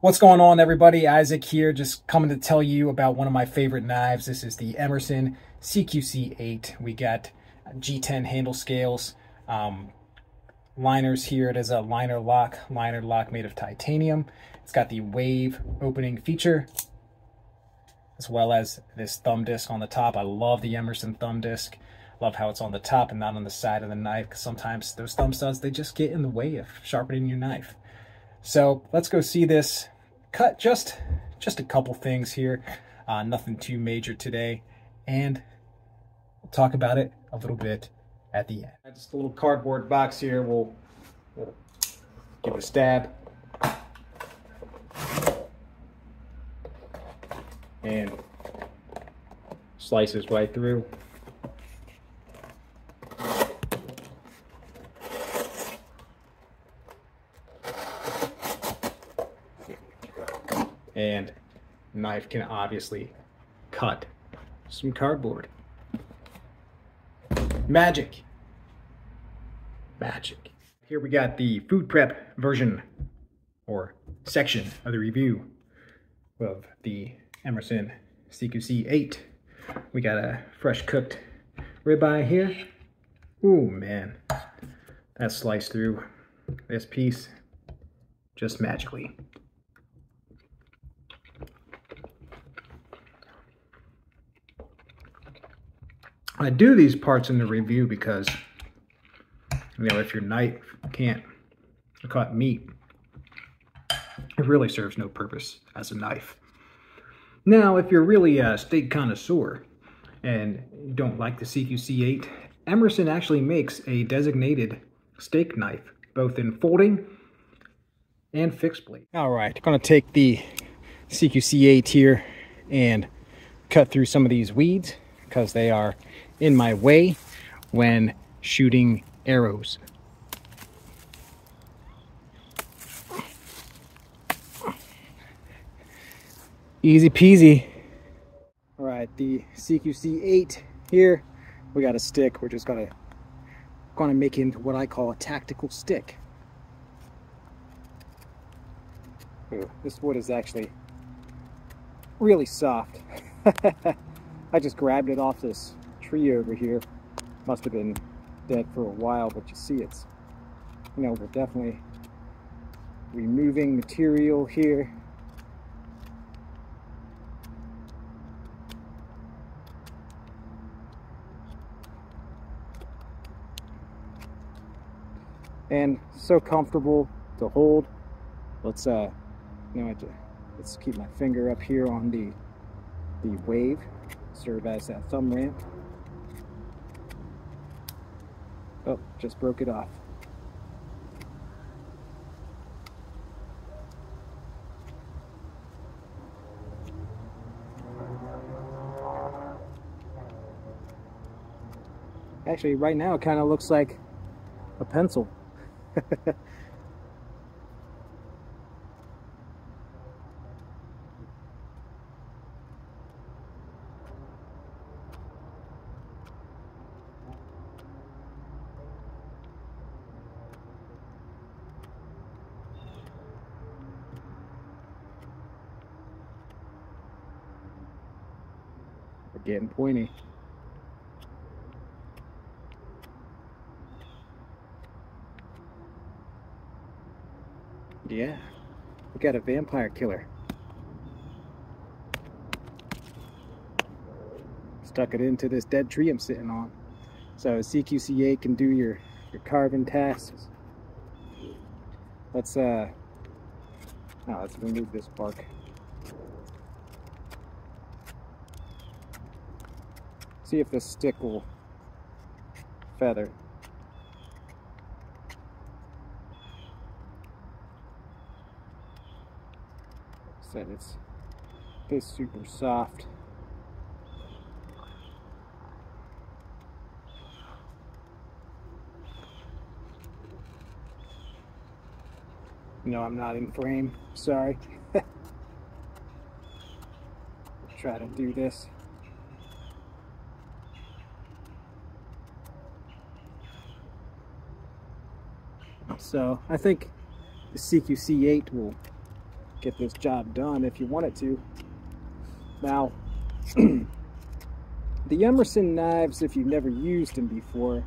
What's going on, everybody? Isaac here, just coming to tell you about one of my favorite knives. This is the Emerson CQC-8. We got G10 handle scales, liners here. It is a liner lock made of titanium. It's got the wave opening feature, as well as this thumb disc on the top. I love the Emerson thumb disc. Love how it's on the top and not on the side of the knife, because sometimes those thumb studs, they just get in the way of sharpening your knife. So let's go see this. Cut just a couple things here, nothing too major today, and we'll talk about it a little bit at the end. Just a little cardboard box here. We'll give it a stab and slices right through. And knife can obviously cut some cardboard. Magic. Magic. Here we got the food prep version or section of the review of the Emerson CQC-8. We got a fresh cooked ribeye here. Ooh, man. That sliced through this piece just magically. I do these parts in the review because, you know, if your knife can't cut meat, it really serves no purpose as a knife. Now, if you're really a steak connoisseur and you don't like the CQC-8, Emerson actually makes a designated steak knife, both in folding and fixed blade. All right, I'm gonna take the CQC-8 here and cut through some of these weeds because they are in my way when shooting arrows. Easy peasy. All right, the CQC-8 here, we got a stick. We're just gonna make it into what I call a tactical stick. Ooh, this wood is actually really soft. I just grabbed it off this tree over here. Must have been dead for a while, but you see it's, you know, we're definitely removing material here. And so comfortable to hold. Let's let's keep my finger up here on the wave, serve as that thumb ramp. Oh, just broke it off. Actually, right now it kind of looks like a pencil. We're getting pointy. Yeah, we got a vampire killer. Stuck it into this dead tree I'm sitting on. So CQC-8 can do your carving tasks. Let's remove this bark. See if this stick will feather. Said it's super soft. No, I'm not in frame. Sorry. Try to do this. So I think the CQC-8 will get this job done if you want it to. Now, the Emerson knives, if you've never used them before,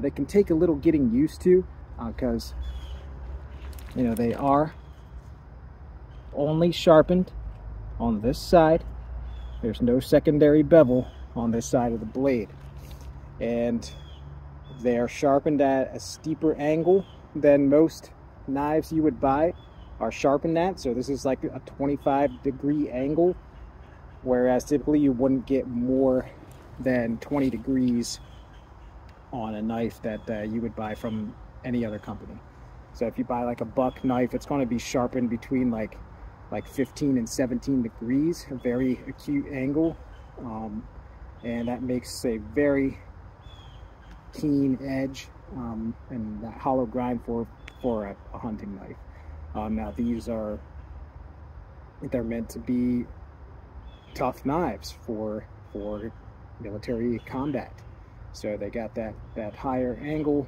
they can take a little getting used to, because you know, they are only sharpened on this side. There's no secondary bevel on this side of the blade, and they are sharpened at a steeper angle than most knives you would buy are sharpened at. So this is like a 25-degree angle, whereas typically you wouldn't get more than 20 degrees on a knife that you would buy from any other company. So if you buy like a buck knife, it's going to be sharpened between like 15 and 17 degrees, a very acute angle, and that makes a very keen edge and that hollow grind for a hunting knife. Now these they're meant to be tough knives for military combat. So they got that higher angle,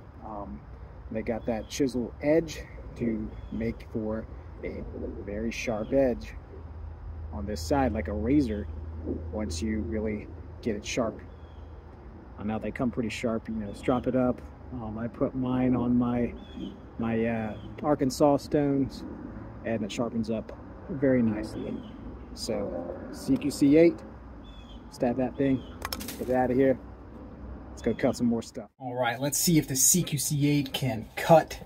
they got that chisel edge to make for a very sharp edge on this side, like a razor, once you really get it sharp. Now they come pretty sharp, you know, strop it up. I put mine on my Arkansas stones, and it sharpens up very nicely. So CQC-8, stab that thing, get it out of here. Let's go cut some more stuff. All right, let's see if the CQC-8 can cut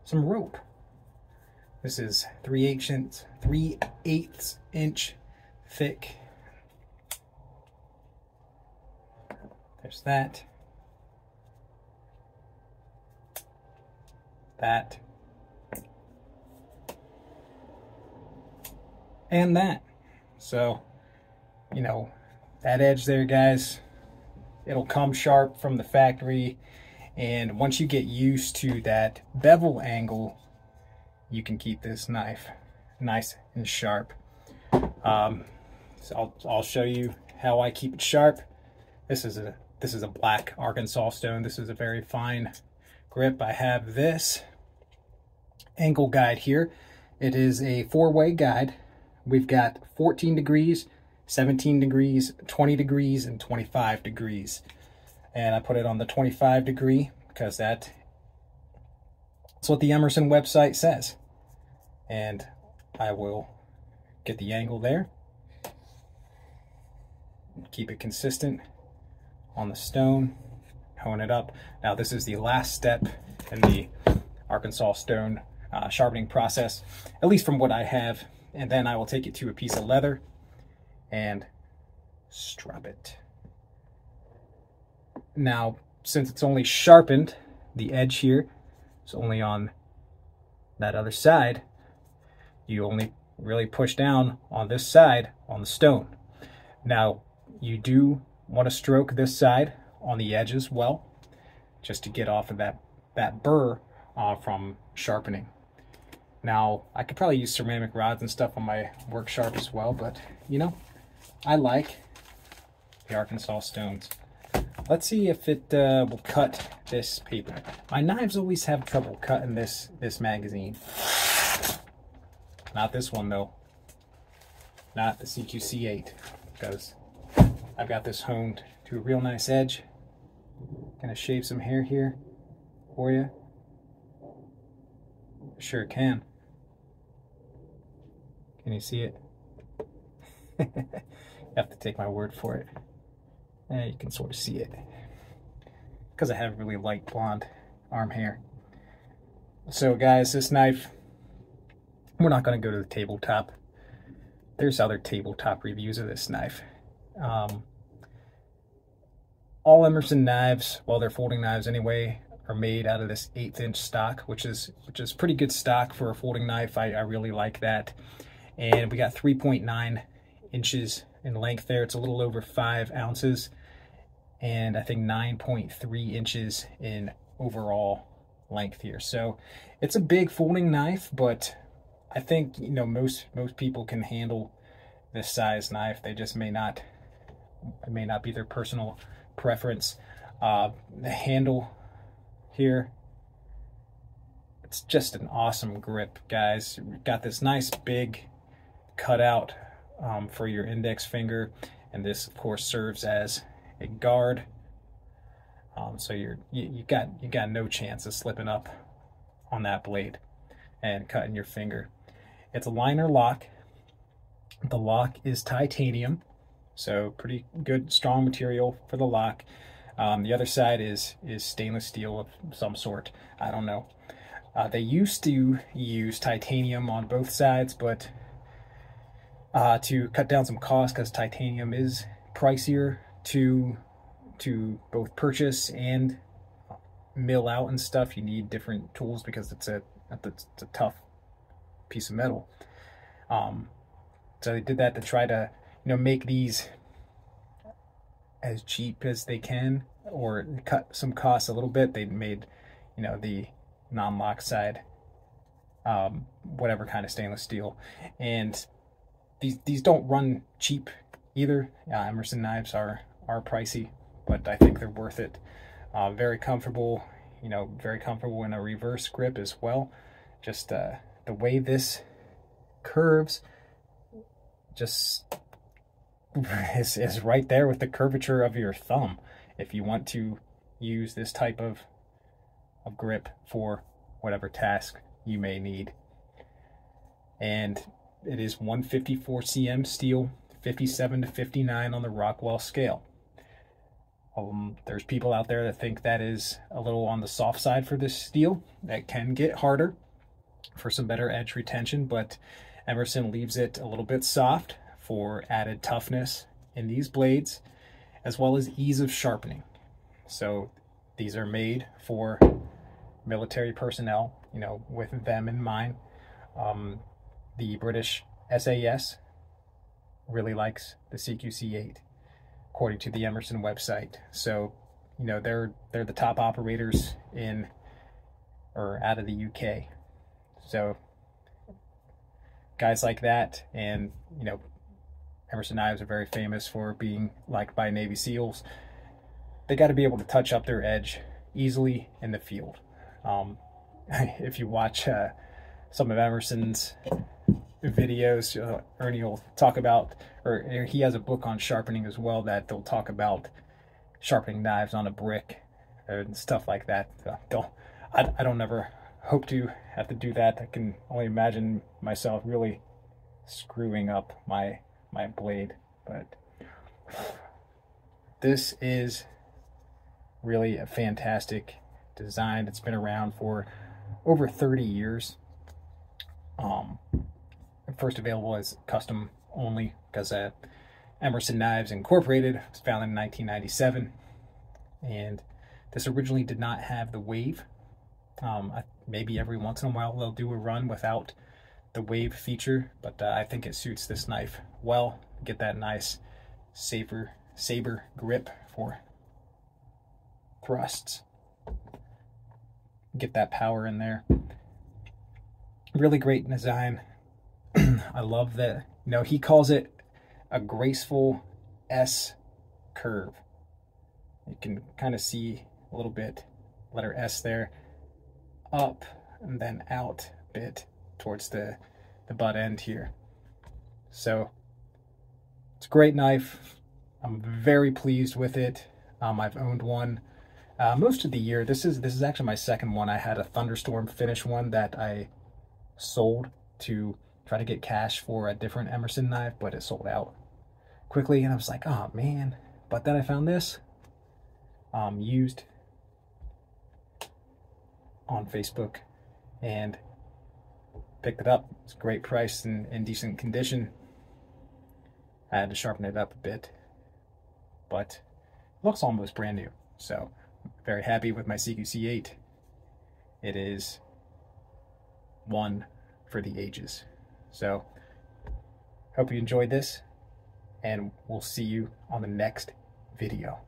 some rope. This is 3/8 inch thick. There's that. That. And that. So, you know, that edge there, guys, it'll come sharp from the factory, and once you get used to that bevel angle, you can keep this knife nice and sharp. So I'll show you how I keep it sharp. This is a black Arkansas stone. This is a very fine grip. I have this angle guide here. It is a 4-way guide. We've got 14 degrees, 17 degrees, 20 degrees, and 25 degrees. And I put it on the 25 degree because that's what the Emerson website says. And I will get the angle there. Keep it consistent on the stone, hone it up. Now this is the last step in the Arkansas stone sharpening process, at least from what I have. And then I will take it to a piece of leather and strap it. Now, since it's only sharpened, the edge here is only on that other side, you only really push down on this side on the stone. Now, you do want to stroke this side on the edge as well, just to get off of that burr from sharpening. Now, I could probably use ceramic rods and stuff on my work sharp as well, but, you know, I like the Arkansas stones. Let's see if it will cut this paper. My knives always have trouble cutting this magazine. Not this one, though. Not the CQC-8, because I've got this honed to a real nice edge. Gonna shave some hair here for you. Sure can. Can you see it? You have to take my word for it. You can sort of see it, because I have really light blonde arm hair. So guys, this knife, we're not going to go to the tabletop. There's other tabletop reviews of this knife. All Emerson knives, well, they're folding knives anyway, are made out of this 1/8 inch stock, which is pretty good stock for a folding knife. I really like that. And we got 3.9 inches in length there. It's a little over 5 ounces, and I think 9.3 inches in overall length here. So it's a big folding knife, but I think, you know, most people can handle this size knife. They just may not, it may not be their personal preference. The handle here, It's just an awesome grip, guys. You've got this nice big cutout for your index finger, and this of course serves as a guard. So you got no chance of slipping up on that blade and cutting your finger. It's a liner lock. The lock is titanium, so pretty good, strong material for the lock. The other side is stainless steel of some sort. I don't know. They used to use titanium on both sides, but to cut down some cost, because titanium is pricier to both purchase and mill out and stuff. You need different tools because it's a tough piece of metal. So they did that to try to, you know, make these as cheap as they can, or cut some costs a little bit. They made, you know, the non-lock side whatever kind of stainless steel, and these don't run cheap either. Emerson knives are pricey, but I think they're worth it. Very comfortable, you know, very comfortable in a reverse grip as well. Just the way this curves just is right there with the curvature of your thumb if you want to use this type of grip for whatever task you may need. And it is 154 cm steel, 57 to 59 on the Rockwell scale. There's people out there that think that is a little on the soft side for this steel. That can get harder for some better edge retention, but Emerson leaves it a little bit soft for added toughness in these blades, as well as ease of sharpening. So these are made for military personnel, you know, with them in mind. The British SAS really likes the CQC-8, according to the Emerson website. So, you know, they're the top operators in or out of the UK. So guys like that, and you know, Emerson knives are very famous for being liked by Navy SEALs. They got to be able to touch up their edge easily in the field. If you watch some of Emerson's videos, Ernie will talk about, or he has a book on sharpening as well, that they'll talk about sharpening knives on a brick and stuff like that. I don't ever hope to have to do that. I can only imagine myself really screwing up my blade. But this is really a fantastic design. It's been around for over 30 years. First available as custom only, because Emerson Knives Incorporated was founded in 1997, and this originally did not have the wave. Maybe every once in a while they'll do a run without the wave feature, but I think it suits this knife well. Get that nice saber grip for thrusts. Get that power in there. Really great design. I love that, you know, he calls it a graceful S curve. You can kind of see a little bit, letter S there, up and then out a bit towards the butt end here. So it's a great knife. I'm very pleased with it. I've owned one most of the year. This is actually my second one. I had a Thunderstorm finish one that I sold to try to get cash for a different Emerson knife, but it sold out quickly, and I was like, oh man. But then I found this used on Facebook and picked it up. It's a great price and in decent condition. I had to sharpen it up a bit, but it looks almost brand new. So very happy with my CQC-8. It is one for the ages. So hope you enjoyed this, and we'll see you on the next video.